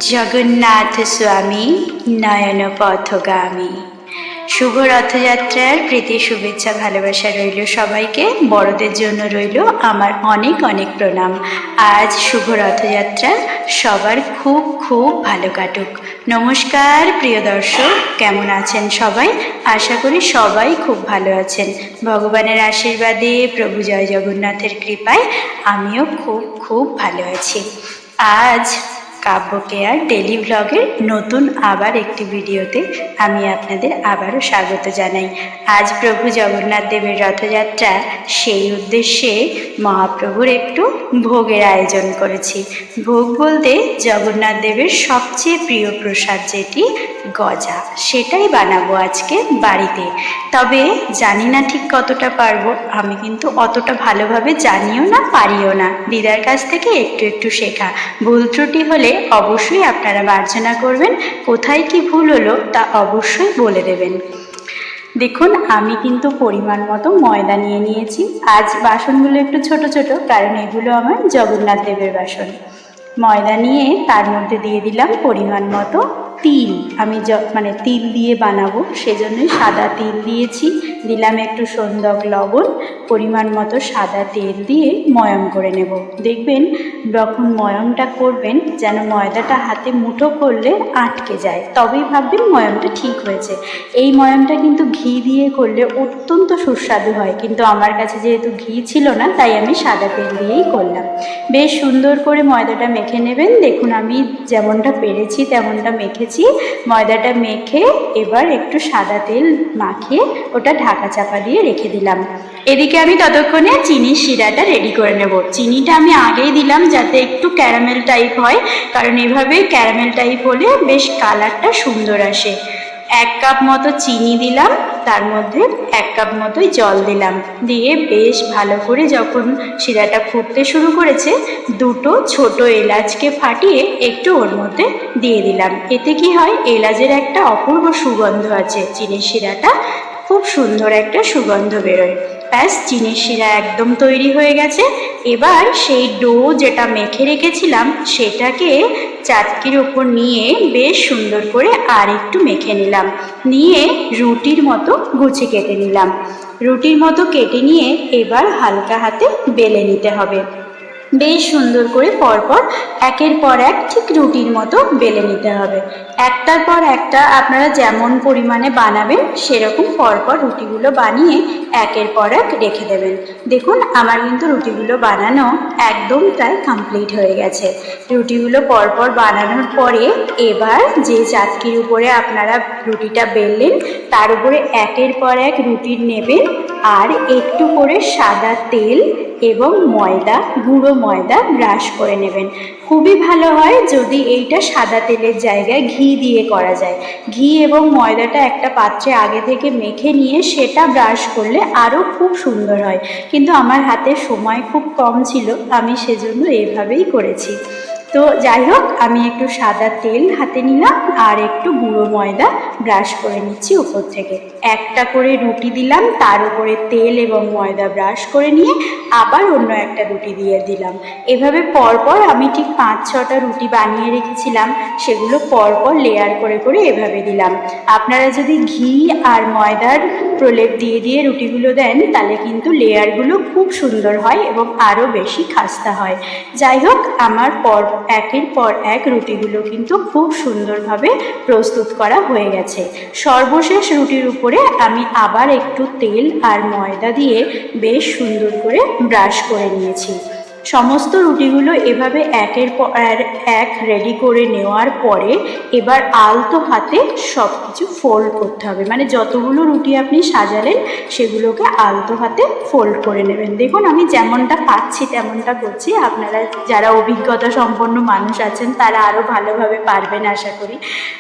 জগন্নাথ স্বামী নয়ন পথগামী। শুভ রথযাত্রার প্রীতি শুভেচ্ছা ভালোবাসা রইল সবাইকে। বড়দের জন্য রইল আমার অনেক অনেক প্রণাম। আজ শুভ রথযাত্রা, সবার খুব খুব ভালো কাটুক। নমস্কার প্রিয় দর্শক, কেমন আছেন সবাই? আশা করি সবাই খুব ভালো আছেন। ভগবানের আশীর্বাদে, প্রভু জয় জগন্নাথের কৃপায় আমিও খুব খুব ভালো আছি। আজ কাব্য কেয়ার ডেলি ব্লগের নতুন আবার একটি ভিডিওতে আমি আপনাদের আবারও স্বাগত জানাই। আজ প্রভু জগন্নাথ দেবের রথযাত্রা, সেই উদ্দেশ্যে মহাপ্রভুর একটু ভোগের আয়োজন করেছি। ভোগ বলতে জগন্নাথ দেবের সবচেয়ে প্রিয় প্রসাদ যেটি গজা, সেটাই বানাবো আজকে বাড়িতে। তবে জানি না ঠিক কতটা পারবো, আমি কিন্তু অতটা ভালোভাবে জানিও না পারিও না। দিদার কাছ থেকে একটু একটু শেখা। ভুল ত্রুটি হলে অবশ্যই আপনারা মার্জনা করবেন, কোথায় কি ভুল হলো তা অবশ্যই বলে দেবেন। দেখুন, আমি কিন্তু পরিমাণ মতো ময়দা নিয়ে নিয়েছি। আজ বাসনগুলো একটু ছোট ছোট, কারণ এগুলো আমার জগন্নাথ দেবের বাসন। ময়দা নিয়ে তার মধ্যে দিয়ে দিলাম পরিমাণ মতো তিল। আমি তিল দিয়ে বানাবো, সেজন্যই সাদা তিল দিয়েছি। দিলাম একটু সন্দক লবণ, পরিমাণ মতো সাদা তেল দিয়ে ময়াম করে নেব। দেখবেন যখন ময়ামটা করবেন যেন ময়দাটা হাতে মুঠো করলে আটকে যায়, তবেই ভাববেন ময়ামটা ঠিক হয়েছে। এই ময়ামটা কিন্তু ঘি দিয়ে করলে অত্যন্ত সুস্বাদু হয়, কিন্তু আমার কাছে যেহেতু ঘি ছিল না, তাই আমি সাদা তেল দিয়েই করলাম। বেশ সুন্দর করে ময়দাটা মেখে নেবেন। দেখুন, আমি যেমনটা পেরেছি তেমনটা মেখেছি। ময়দাটা মেখে এবার একটু সাদা তেল মাখিয়ে ওটা ঢাকা চাপা দিয়ে রেখে দিলাম। এদিকে আমি ততক্ষণে চিনির শিরাটা রেডি করে নেব। চিনিটা আমি আগেই দিলাম যাতে একটু ক্যারামেল টাইপ হয়, কারণ এভাবে ক্যারামেল টাইপ হলে বেশ কালারটা সুন্দর আসে। 1 কাপ মতো চিনি দিলাম, তার মধ্যে 1 কাপ মতোই জল দিলাম। দিয়ে বেশ ভালো করে যখন শিরাটা ফুটতে শুরু করেছে, 2টো ছোট এলাচকে ফাটিয়ে একটু ওর মধ্যে দিয়ে দিলাম। এতে কি হয়, এলাচের একটা অপূর্ব সুগন্ধ আছে। চিনির শিরাটা খুব সুন্দর একটা সুগন্ধ বেরোয়। ব্যাস, চিনির শিরা একদম তৈরি হয়ে গেছে। এবার সেই ডো যেটা মেখে রেখেছিলাম সেটাকে চাটকির ওপর নিয়ে বেশ সুন্দর করে আর একটু মেখে নিলাম। নিয়ে রুটির মতো গুছি কেটে নিলাম। রুটির মতো কেটে নিয়ে এবার হালকা হাতে বেলে নিতে হবে। বেশ সুন্দর করে পরপর একের পর এক ঠিক রুটির মতো বেলে নিতে হবে। একটার পর একটা আপনারা যেমন পরিমাণে বানাবেন সেরকম পরপর রুটিগুলো বানিয়ে একের পর এক রেখে দেবেন। দেখুন, আমার কিন্তু রুটিগুলো বানানো একদম প্রায় কমপ্লিট হয়ে গেছে। রুটিগুলো পরপর বানানোর পরে এবার যে চাটকির উপরে আপনারা রুটিটা বেললেন তার উপরে একের পর এক রুটি নেবেন, আর একটু করে সাদা তেল এবং ময়দা, গুঁড়ো ময়দা ব্রাশ করে নেবেন। খুবই ভালো হয় যদি এইটা সাদা তেলের জায়গায় ঘি দিয়ে করা যায়। ঘি এবং ময়দাটা একটা পাত্রে আগে থেকে মেখে নিয়ে সেটা ব্রাশ করলে আরও খুব সুন্দর হয়, কিন্তু আমার হাতে সময় খুব কম ছিল, আমি সেজন্য এভাবেই করেছি। তো যাই হোক, আমি একটু সাদা তেল হাতে নিলাম আর একটু গুঁড়ো ময়দা ব্রাশ করে নিচ্ছি উপর থেকে। একটা করে রুটি দিলাম, তার উপরে তেল এবং ময়দা ব্রাশ করে নিয়ে আবার অন্য একটা রুটি দিয়ে দিলাম। এভাবে পরপর আমি ঠিক 5-6টা রুটি বানিয়ে রেখেছিলাম, সেগুলো পরপর লেয়ার করে করে এভাবে দিলাম। আপনারা যদি ঘি আর ময়দার প্রলেপ দিয়ে দিয়ে রুটিগুলো দেন তাহলে কিন্তু লেয়ারগুলো খুব সুন্দর হয় এবং আরও বেশি খাস্তা হয়। যাই হোক, আমার একের পর এক রুটিগুলো কিন্তু খুব সুন্দরভাবে প্রস্তুত করা হয়ে গেছে। সর্বশেষ রুটির উপরে আমি আবার একটু তেল আর ময়দা দিয়ে বেশ সুন্দর করে ব্রাশ করে নিয়েছি। সমস্ত রুটিগুলো এভাবে একের পর এক রেডি করে নেওয়ার পরে এবার আলতো হাতে সব কিছু ফোল্ড করতে হবে। যতগুলো রুটি আপনি সাজালেন সেগুলোকে আলতো হাতে ফোল্ড করে নেবেন। দেখুন, আমি যেমনটা পাচ্ছি তেমনটা করছি। আপনারা যারা অভিজ্ঞতা সম্পন্ন মানুষ আছেন তারা আরও ভালোভাবে পারবেন আশা করি।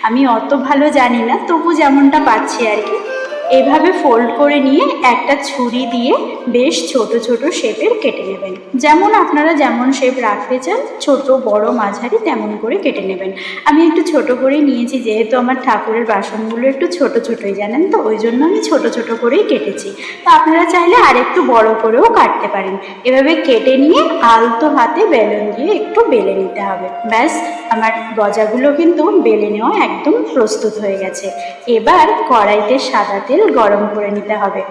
আমি অত ভালো জানি না, তবু যেমনটা পাচ্ছি আর কি। এভাবে ফোল্ড করে নিয়ে একটা ছুরি দিয়ে বেশ ছোট ছোট শেপের কেটে নেবেন। আপনারা যেমন শেপ রাখতে চান, ছোট বড় মাঝারি তেমন করে কেটে নেবেন। আমি একটু ছোট করেই নিয়েছি, যেহেতু আমার ঠাকুরের বাসনগুলো একটু ছোট ছোটই জানেন তো, ওই জন্য আমি ছোট ছোট করেই কেটেছি। তো আপনারা চাইলে আর একটু বড় করেও কাটতে পারেন। এভাবে কেটে নিয়ে আলতো হাতে বেলুন দিয়ে একটু বেলে নিতে হবে। ব্যাস, আমার গজাগুলো কিন্তু বেলে নেওয়া একদম প্রস্তুত হয়ে গেছে। এবার কড়াইতে সাদা তেল গরম করে নিতে হবে।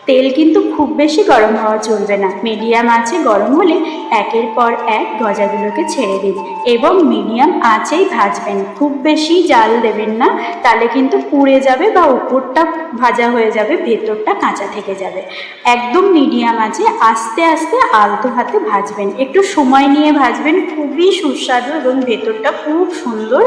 তেল কিন্তু খুব বেশি গরম হওয়া চলবে না, মিডিয়াম আঁচে গরম হলে একের পর এক গজাগুলোকে ছেড়ে দিন এবং মিডিয়াম আঁচেই ভাজবেন, খুব বেশি জাল দেবেন না, তাহলে কিন্তু পুড়ে যাবে বা উপরটা ভাজা হয়ে যাবে, ভেতরটা কাঁচা থেকে যাবে। একদম মিডিয়াম আঁচে আস্তে আস্তে আলতো হাতে ভাজবেন, একটু সময় নিয়ে ভাজবেন, খুবই সুস্বাদু এবং ভেতরটা খুব সুন্দর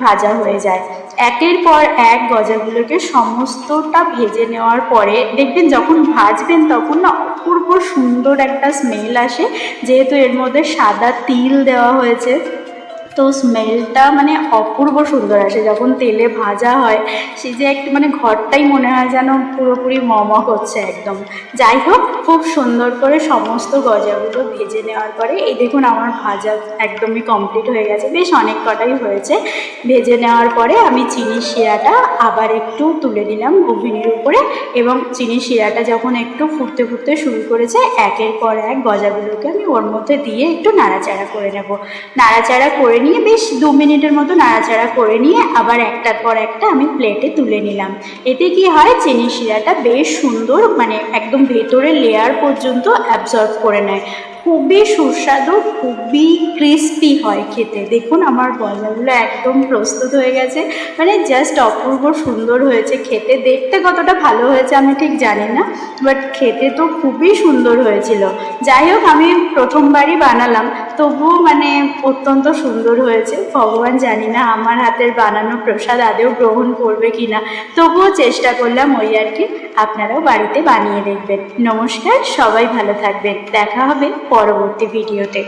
ভাজা হয়ে যায়। একের পর এক গজাগুলোকে সমস্তটা ভেজে নেওয়ার পরে দেখবেন যখন ভাজবেন তখন না অপূর্ব সুন্দর একটা স্মেল আসে, যেহেতু এর মধ্যে সাদা তিল দেওয়া হয়েছে, তো স্মেলটা মানে অপূর্ব সুন্দর আসে যখন তেলে ভাজা হয়। সে যে একটু মানে ঘরটাই মনে হয় যেন পুরোপুরি করছে একদম। যাই হোক, খুব সুন্দর করে সমস্ত গজাগুলো ভেজে নেওয়ার পরে এই দেখুন আমার ভাজা একদমই কমপ্লিট হয়ে গেছে, বেশ অনেক কটাই হয়েছে। ভেজে নেওয়ার পরে আমি চিনির শিরাটা আবার একটু তুলে দিলাম ওভেনের উপরে, এবং চিনির শিরাটা যখন একটু ফুটতে ফুটতে শুরু করেছে একের পর এক গজাগুলোকে আমি ওর মধ্যে দিয়ে একটু নাড়াচাড়া করে নেব। নাড়াচাড়া করে নিয়ে বেশ 2 মিনিটের মতো নাড়াচাড়া করে নিয়ে আবার একটার পর একটা আমি প্লেটে তুলে নিলাম। এতে কি হয়, চিনি শিরাটা বেশ সুন্দর মানে একদম ভেতরের লেয়ার পর্যন্ত অ্যাবজর্ব করে নেয়, খুবই সুস্বাদু, খুবই ক্রিস্পি হয় খেতে। দেখুন আমার গজাগুলো একদম প্রস্তুত হয়ে গেছে, মানে জাস্ট অপূর্ব সুন্দর হয়েছে খেতে। দেখতে কতটা ভালো হয়েছে আমি ঠিক জানি না, বাট খেতে তো খুবই সুন্দর হয়েছিল। যাই হোক, আমি প্রথমবারই বানালাম, তবুও মানে অত্যন্ত সুন্দর হয়েছে। ভগবান জানি না আমার হাতের বানানো প্রসাদ আদেও গ্রহণ করবে কি না, তবুও চেষ্টা করলাম ওই আর কি। আপনারাও বাড়িতে বানিয়ে দেখবেন। নমস্কার, সবাই ভালো থাকবেন, দেখা হবে পরবর্তী ভিডিওতে।